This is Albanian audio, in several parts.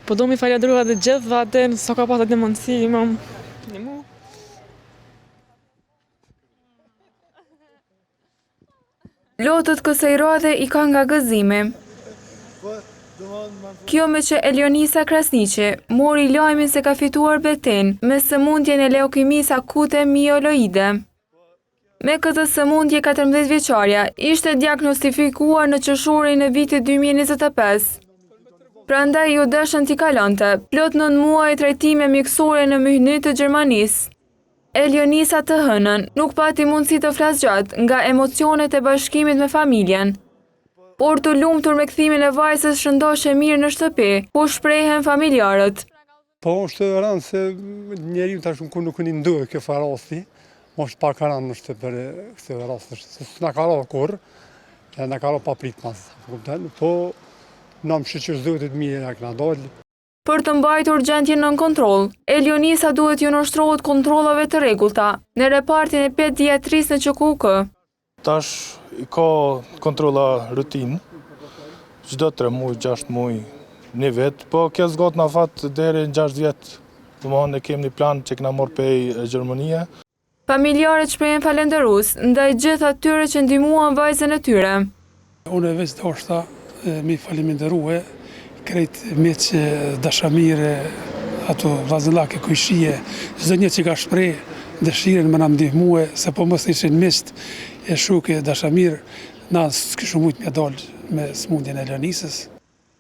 Po do mi falenderoj edhe gjithë atë sa ka pas atë mundësi imam. Lotët kësaj radhe i ka nga gëzimi. Kjo me që Elionisa Krasniqi mori lajmin se ka fituar betejën me sëmundjen e leukemisë akute mieloide. Me këtë sëmundje 14 vjeçarja ishte diagnostifikuar në qershorin e vitit 2025. Prandaj ju dëshën t'i kalonte plot 9 muaj trajtime mjekësore në Myhny të Gjermanisë. Elionisa të hënën nuk pati mundësi të flasë gjatë nga emocionet e bashkimit me familjen. Por të lumtur me kthimin e vajzës shëndoshte mirë në shtëpi, ku shprehen familjarët. Po është rëndë se njeriu tash nuk i ndohet kjo farasti, është pak rëndë në shtëpi për këtë rast, se s'na ka rënë kurrë, na ka rënë pa prit mas. Po na më shqyrë zotit mirë na ka dalë. Për të mbajtur gjendjen nën kontroll, Elionisa duhet ju nështrohet kontrollave të rregullta në repartin e pediatrisë në QKUK. Tash i ka kontrolla rutin, çdo 3 muaj, 6 muaj, 1 vit, po kjo zgot na fat deri në 6 vjet. Domthonë ne kemi një plan që kena marrë prej Gjermanie. Familjarët shprehen falënderues ndaj gjithë atyre që ndihmuan vajzën e tyre. Unë veç dashta mi faleminderue krejt me që dashamire, ato vllazëllake kujshie, çdo një që ka shpreh dëshirën me na ndihmue, se po mos ishin mist e shuke dashamir, na s'kishim mujt me dal me smundjen e Elionisës.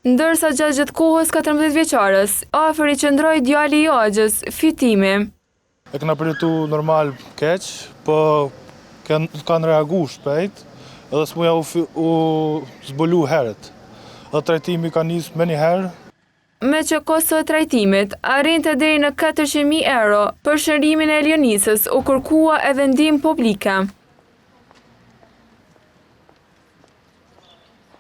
Ndërsa gjatë gjithë kohës 14 vjeçarës, afër i qëndroi djali i Axhës, Fitimi. E kena përjetu normal keq, po kanë reagu shpejt, edhe s'muja u zbulu herët. Dhe trajtimi ka nisë me një herë. Me që kosto e trajtimit arrinte deri në 400.000 euro, për shërimin e Elionisës u kërkua edhe ndihmë publike.